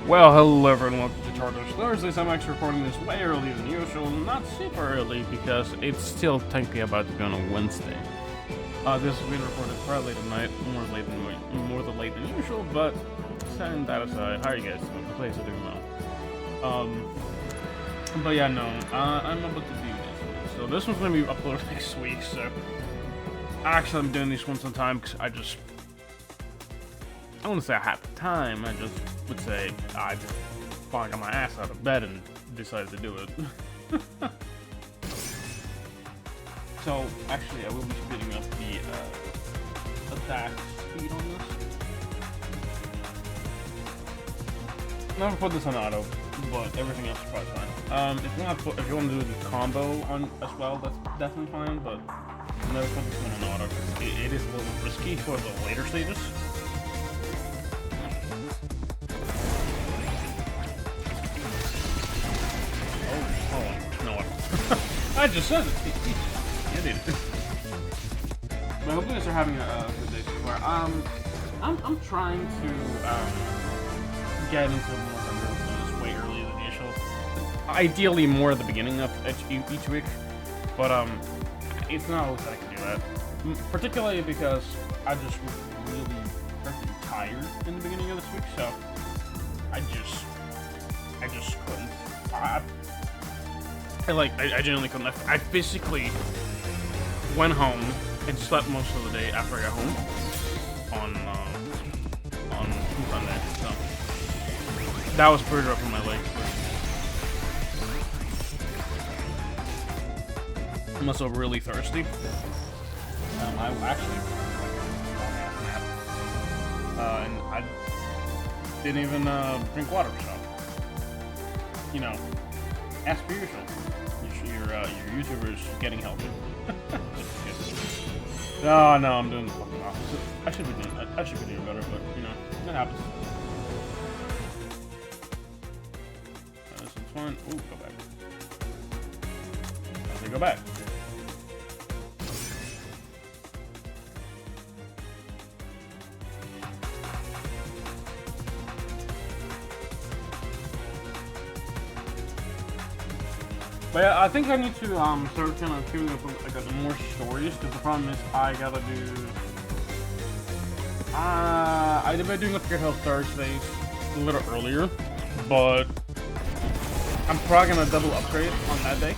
Well, hello everyone, welcome to Tartarus Thursdays. I'm actually recording this way earlier than usual, not super early because it's still technically about to be on a Wednesday. This has been recorded probably late at night, more than late than usual, but setting that aside, how are you guys doing? The place is doing well. But yeah, no, I'm about to do this one. So this one's gonna be uploaded next week, so actually I'm doing these ones on time because I wouldn't say I had the time, I just would say I just finally got my ass out of bed and decided to do it. So, actually, I will be speeding up the attack speed on this. I'm not gonna put this on auto, but everything else is probably fine. If you want to do the combo on as well, that's definitely fine, but I'll never put this one on auto because it is a little risky for the later stages. I just said it. Idiot. But hopefully you guys are having a good day so far. I'm trying to get into more this way earlier than usual. Ideally, more at the beginning of each week, but it's not always that I can do that. Particularly because I just was really freaking tired in the beginning of this week, so I just couldn't. I genuinely couldn't. I physically went home and slept most of the day after I got home on Sunday. So that was pretty rough on my legs. I'm also really thirsty. I actually and I didn't even drink water, so you know, as per usual. Your YouTuber's getting healthy. No, I'm doing the fucking opposite. I should be doing better, but you know, that happens. This one's fine. Ooh, go back. How do they go back? But yeah, I think I need to start kind of queuing up like more stories, because the problem is I gotta do I've been doing Upgrade Health Thursdays a little earlier, but I'm probably gonna double upgrade on that day.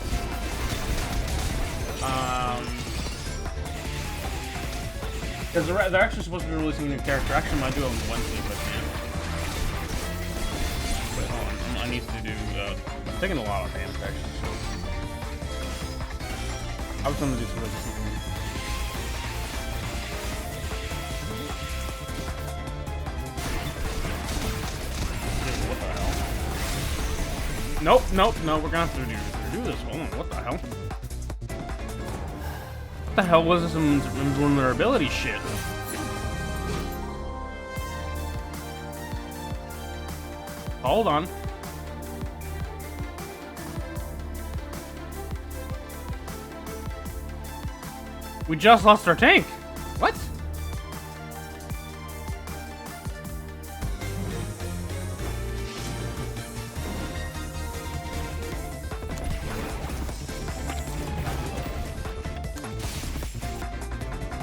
Because they're actually supposed to be releasing a new character. Actually, I might do it on Wednesday if I can. But hold on, I need to do I'm taking a lot of damage actually, so I was gonna do some of this. What the hell? Nope, we're gonna have to do this. Hold on, what the hell? What the hell was this invulnerability shit? Hold on. We just lost our tank. What?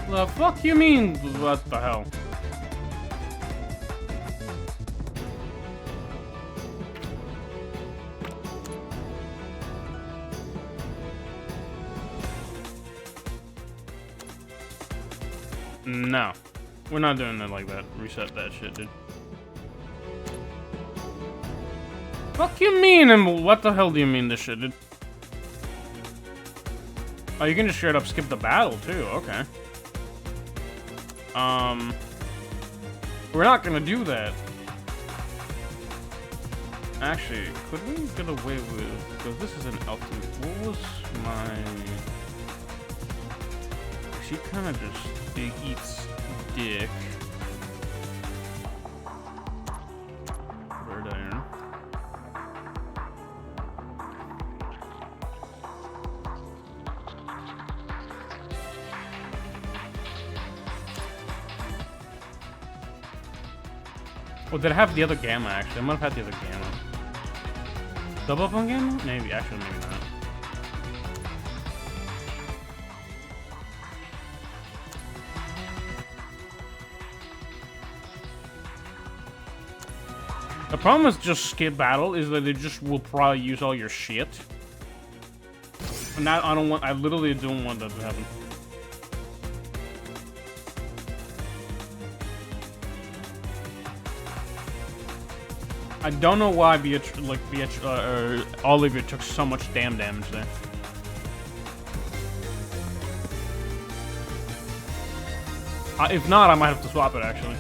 The fuck you mean? What the hell? No, we're not doing it like that. Reset that shit, dude. Fuck you mean? And what the hell do you mean this shit, dude? Oh, you can just straight up skip the battle too. Okay. We're not gonna do that. Actually, could we get away with? Because this is an ultimate. What was my? She kind of just eats dick. Bird iron. Oh, did I have the other Gamma, actually? I might have had the other Gamma. Double up on Gamma? Maybe, actually, maybe not. The problem with just skip battle is that they just will probably use all your shit. And that I literally don't want that to happen. I don't know why Olivia took so much damn damage there. If not, I might have to swap it, actually.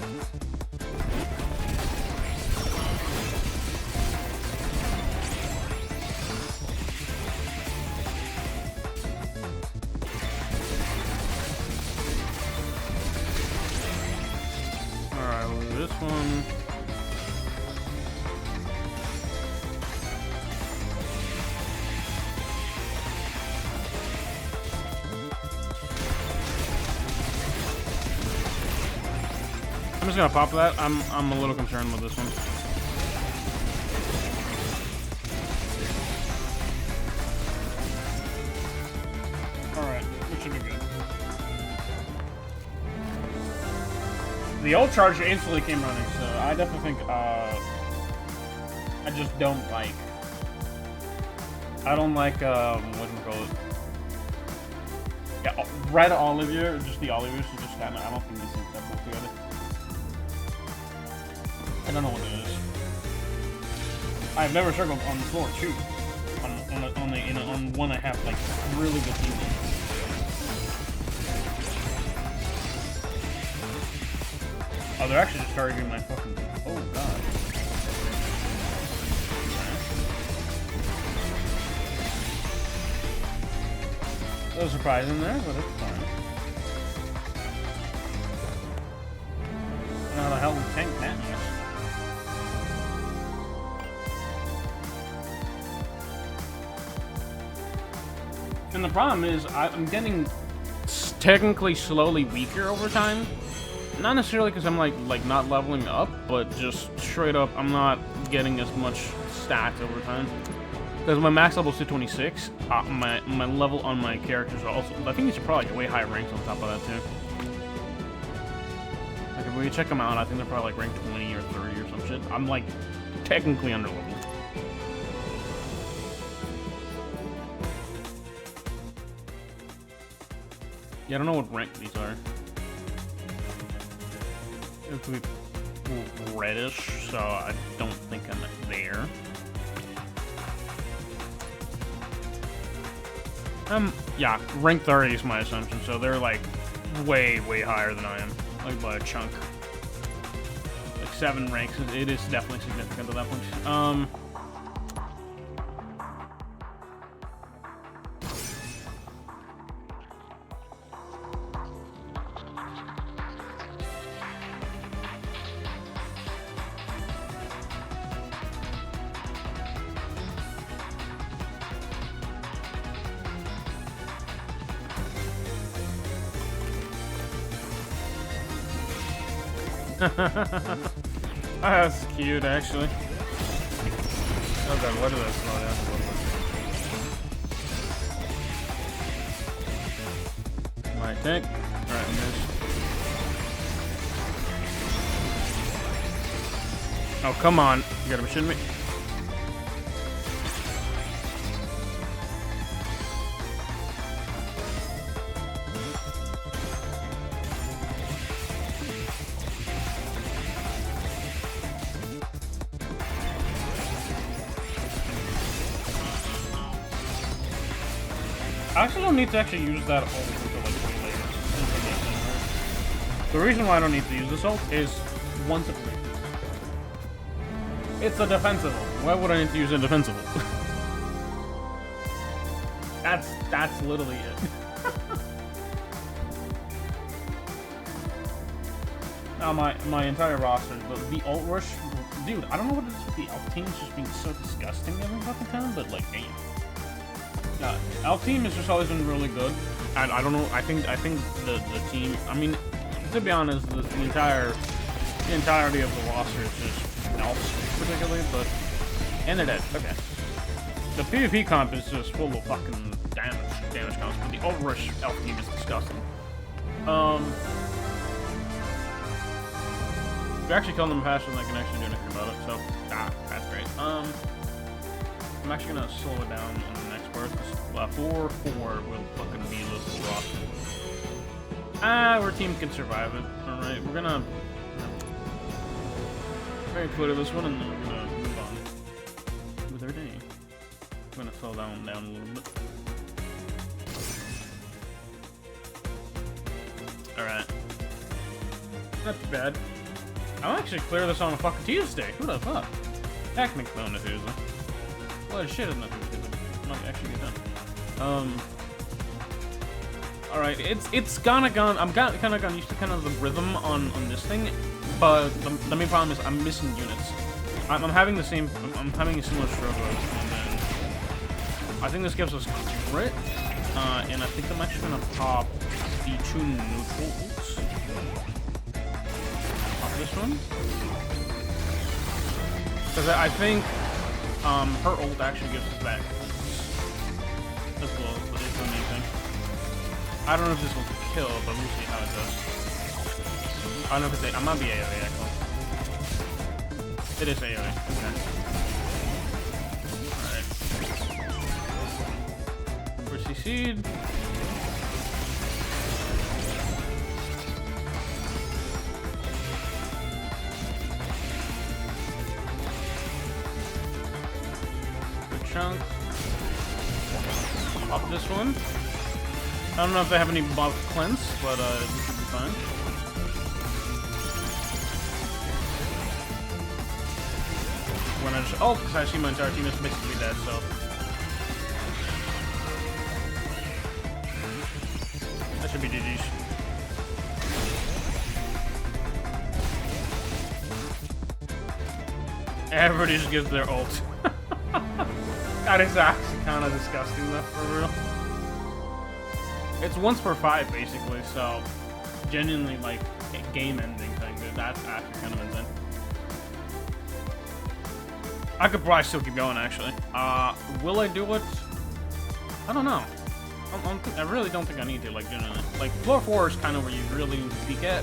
Alright, well, this one... I'm just gonna pop that. I'm a little concerned with this one. Alright, which should be good. The ult charge instantly came running, so I definitely think I just don't like. I don't like what do you call it? Yeah, red Olivia, just the Olivia, so just kinda I don't think these things that both together. I don't know what it is. I've never circled on the floor too. On one I have like really good team. Oh, they're actually just targeting my fucking. Oh god. A little surprising there, but it's fine. I don't know how the hell we tank that yet. And the problem is, I'm getting technically slowly weaker over time. Not necessarily because I'm like not leveling up, but just straight up, I'm not getting as much stats over time. Because my max level is 226, my level on my characters are also. I think these are probably way higher ranks on top of that too. Like if we check them out, I think they're probably like rank 20 or 30 or some shit. I'm like technically under leveled. Yeah, I don't know what rank these are. It's reddish, so I don't think I'm there. Yeah, rank 30 is my assumption, so they're like way, way higher than I am. Like by a chunk. Like 7 ranks, it is definitely significant at that point. That's cute, actually. Oh god, why did I slow down a little bit? My tank. Alright, miss. Oh, come on. You gotta be shitting me. I actually don't need to actually use that ult until like way later. The reason why I don't need to use this ult is once it's made. It's a defensive ult. Why would I need to use a defensive ult? That's literally it. Now my entire roster, the ult rush, dude. I don't know what it is with the elf teams just being so disgusting every fucking time, but like, damn. Elf team has just always been really good. I don't know. I think the team. I mean, to be honest, the entire the entirety of the roster is just elves, particularly, but... And they're dead. Okay. The PvP comp is just full of fucking damage comps, but the Overrush elf team is disgusting. We actually killed them faster than I can actually do anything about it, so... that's great. I'm actually gonna slow it down on the next part. 4-4 will fucking be a little rough. Our team can survive it. Alright, we're gonna clear this one, and then we're gonna move on with our day. I'm gonna slow down a little bit. Alright. Not too bad. I'll actually clear this on a fucking Tuesday. Who the fuck? Technically on a Tuesday. Well, shit is nothing to do with it. Might actually get done. Alright, it's kinda gone. I'm kinda gone used to kind of the rhythm on this thing, but the main problem is I'm missing units. I'm having a similar struggle, and then I think this gives us crit, and I think I'm actually gonna pop the 2 neutrals. Pop this one, because I think her ult actually gives us back as well, but it's amazing. I don't know if this will kill, but we'll see how it does. I don't know if it's I might be AoE actually. It is AoE. Okay. Alright. We're CC'd. Good chunk. Pop this one. I don't know if they have any buff cleanse, but we should be fine. When I just ult, because I see my entire team is basically dead, so. That should be GG's. Everybody just gives their ult. That is actually kind of disgusting, though, for real. It's once per 5, basically, so genuinely, like, game-ending thing, dude. That's actually kind of insane. I could probably still keep going, actually. Will I do it? I don't know. I really don't think I need to, like, genuinely. Like, floor 4 is kind of where you really need to peek at.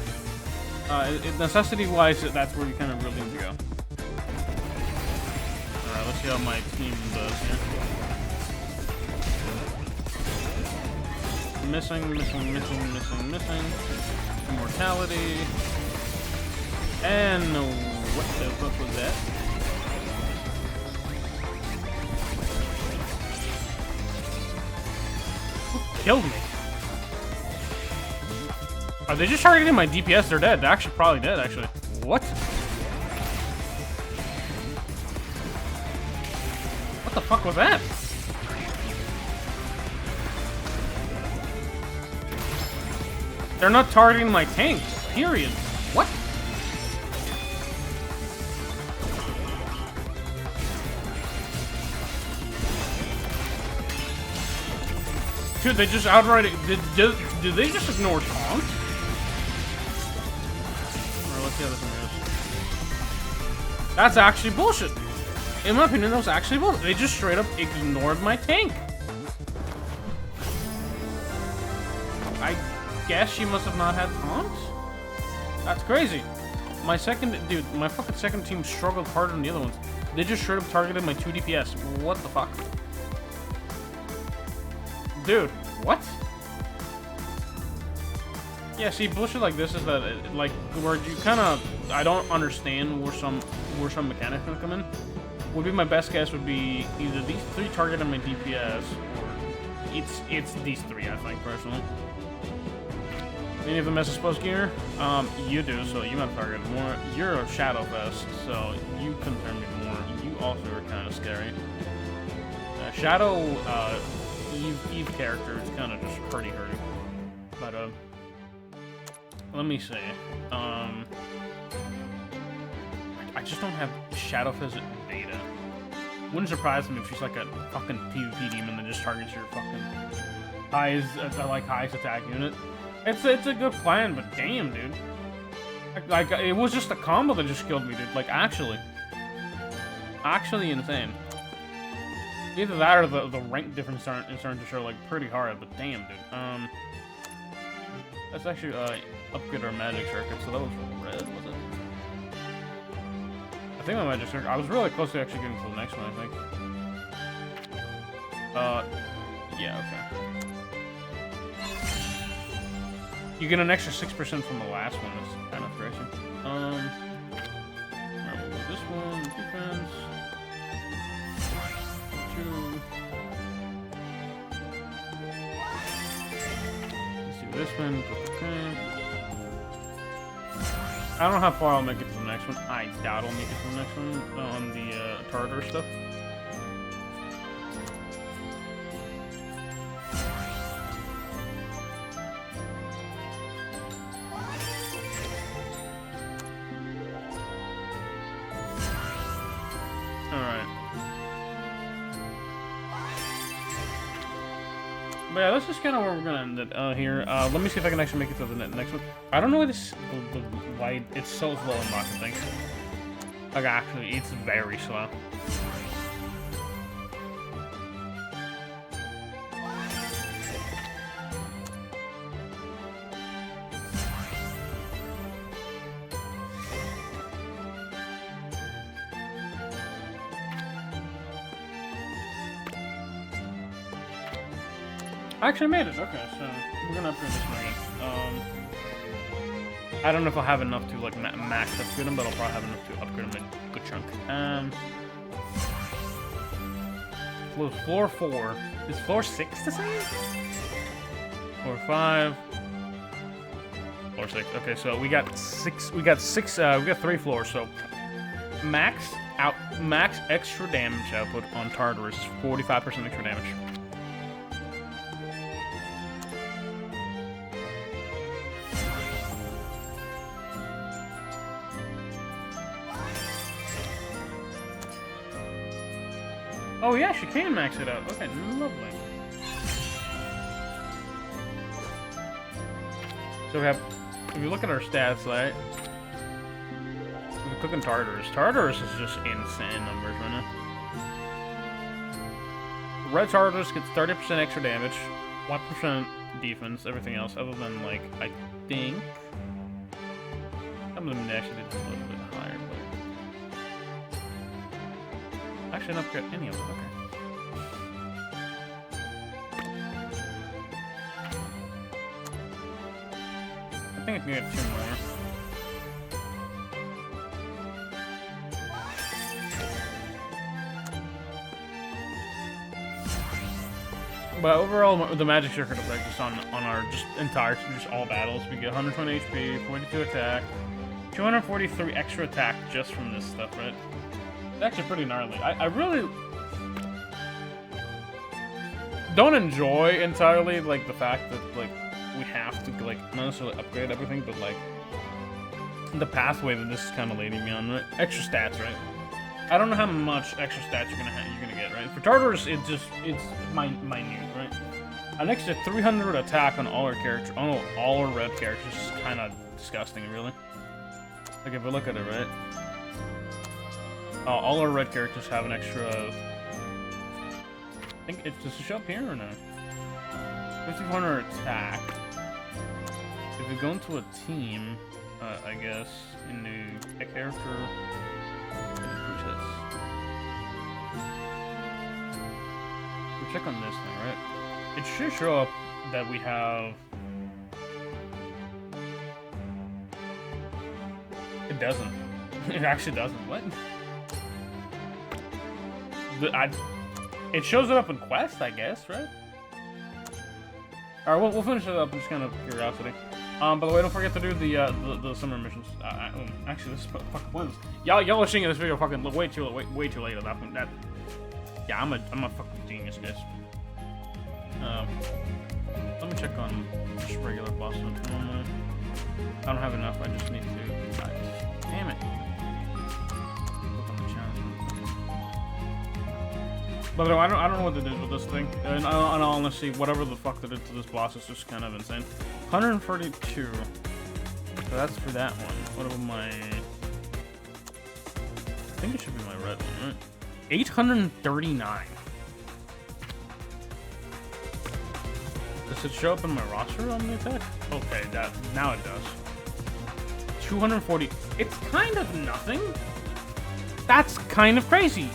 Necessity-wise, that's where you kind of really need to go. Alright, let's see how my team does here. Missing. Immortality. And what the fuck was that? Who killed me? Are they just targeting my DPS? They're dead. They're actually probably dead, actually. What? What the fuck was that? They're not targeting my tank, period. What? Dude, they just outright... Did they just ignore taunt? Alright, let's see how this one goes. That's actually bullshit. In my opinion, that was actually bullshit. They just straight up ignored my tank. I guess she must have not had taunt? That's crazy. My fucking second team struggled harder than the other ones. They just straight up targeted my 2 DPS. What the fuck? Dude, what? Yeah, see, bullshit like this is that, like, where you kind of, I don't understand where some mechanics gonna come in. Would be my best guess would be either these 3 targeting my DPS, or it's these 3, I think, personally. Any of them has a supposed gear? You do, so you have targeted more. You're a Shadowfest, so you concern me more. You also are kind of scary. Shadow, Eve character is kind of just pretty hurting. But, let me see. I just don't have Shadowfest beta. Wouldn't surprise me if she's like a fucking PvP demon that just targets your fucking highest attack unit. It's a good plan, but damn, dude. Like, it was just a combo that just killed me, dude. Like, actually insane. Either that or the rank difference starting to show like pretty hard, but damn, dude. Let's actually upgrade our magic circuit. So that was red, was it? I think my magic circuit. I was really close to actually getting to the next one, I think. Yeah, okay. You get an extra 6% from the last one. That's kind of crazy. Alright, we'll do this one. Defense. 2. Let's do this one. Okay. I don't know how far I'll make it to the next one. I doubt I'll make it to the next one on the Tartar stuff. But yeah, that's just kind of where we're gonna end it here. Let me see if I can actually make it to the next one. I don't know why why it's so slow in lots of things. Like, actually, it's very slow. I actually made it. Okay, so we're gonna upgrade this one again. I don't know if I'll have enough to like max upgrade them, but I'll probably have enough to upgrade them a good chunk. Floor 4. Is floor 6 the same? Floor 5. Floor 6. Okay, so we got 6. We got 3 floors. So max extra damage output on Tartarus is 45% extra damage. Oh yeah, she can max it out. Okay, lovely. So we have, if you look at our stats, right? We click on Tartarus. Tartarus is just insane numbers right now. Red Tartarus gets 30% extra damage, 1% defense, everything else, other than like, I think some of them actually did a little bit higher, but actually not get any of them. Okay. I think I can get 2 more. But overall, the magic circuit effect just on our entire all battles, we get 120 HP, 42 attack, 243 extra attack just from this stuff, right? It's actually pretty gnarly. I really don't enjoy entirely like the fact that like we have to like not necessarily upgrade everything, but like the pathway that this is kind of leading me on, right? Extra stats, right? I don't know how much extra stats you're gonna get, right? For Tartarus, it's minute, right? An extra 300 attack on all our characters, on all our red characters is kind of disgusting, really. Like if we look at it, right? All our red characters have an extra. I think does it show up here or no? 5,400 attack. If we go into a team, I guess into a character. We check on this thing, right? It should show up that we have. It doesn't. It actually doesn't. What? It shows it up in quest, I guess, right? All right, we'll finish it up. Just kind of curiosity. By the way, don't forget to do the summer missions. Actually, this is fucking pointless. Y'all are seeing this video fucking way too late at that point. Yeah, I'm a fucking genius, guys. Let me check on just regular boss ones. I don't have enough. I just need to. Damn it. Look on the challenge. By the way, I don't know what they did with this thing. And honestly, whatever the fuck they did to this boss is just kind of insane. 142. So that's for that one. What about my... I think it should be my red one, right? 839. Does it show up in my roster on the attack? Okay, now it does. 240. It's kind of nothing. That's kind of crazy.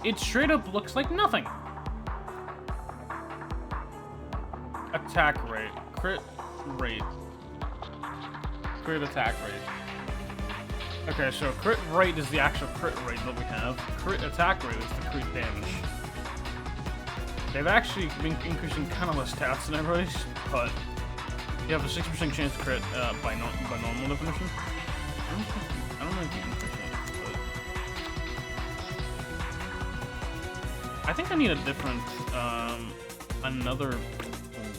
It straight up looks like nothing. Attack rate, crit rate, crit attack rate. Okay, so crit rate is the actual crit rate that we have. Crit attack rate is the crit damage. They've actually been increasing kind of less stats than everybody's, but you have a 6% chance to crit by normal definition. I don't know if you can crit it, but I think I need a different, another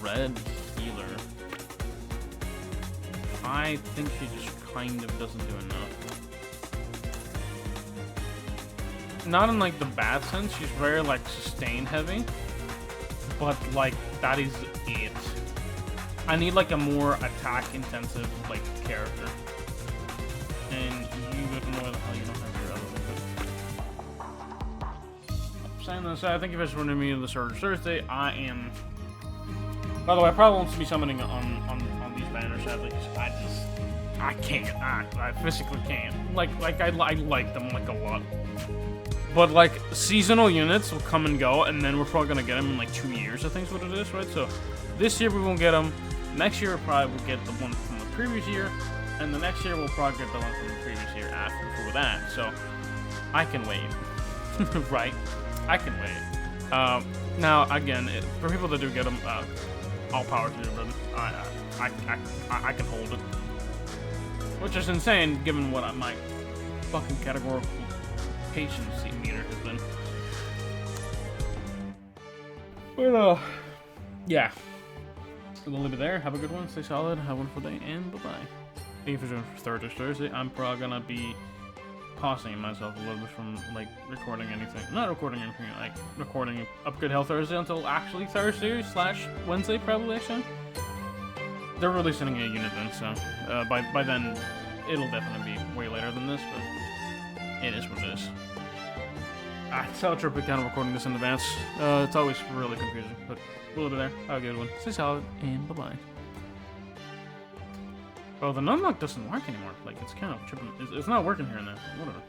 red healer. I think she just kind of doesn't do enough. Not in like the bad sense, she's very like sustain heavy, but like that is it. I need like a more attack intensive like character. And you would know the hell you don't have your other one. Saying this, thank you guys for joining me on this Thursday. I am. By the way, I probably won't be summoning on these banners sadly. I can't. I physically can't. Like I like them like a lot. But like seasonal units will come and go, and then we're probably gonna get them in like 2 years. I think is what it is, right? So this year we won't get them. Next year we probably will get the one from the previous year, and the next year we'll probably get the one from the previous year after for that. So I can wait, right? I can wait. Now again, for people that do get them, all power to you, brother. I can hold it, which is insane given what my fucking categorical patience meter has been. But yeah. We'll leave it there. Have a good one. Stay solid. Have a wonderful day, and bye-bye. Thank you for joining for Thursday. I'm probably gonna be pausing myself a little bit from like recording anything. Not recording anything, like recording Upgrade Hell Thursday until actually Thursday / Wednesday, probably actually. They're releasing a unit then, so by then it'll definitely be way later than this, but it is what it is. It's how trippy kind of recording this in advance. It's always really confusing, but we'll leave it there. Have a good one. Stay solid, and bye-bye. Oh, the nunlock doesn't work anymore. Like, it's kind of tripping. It's not working here and there. Whatever.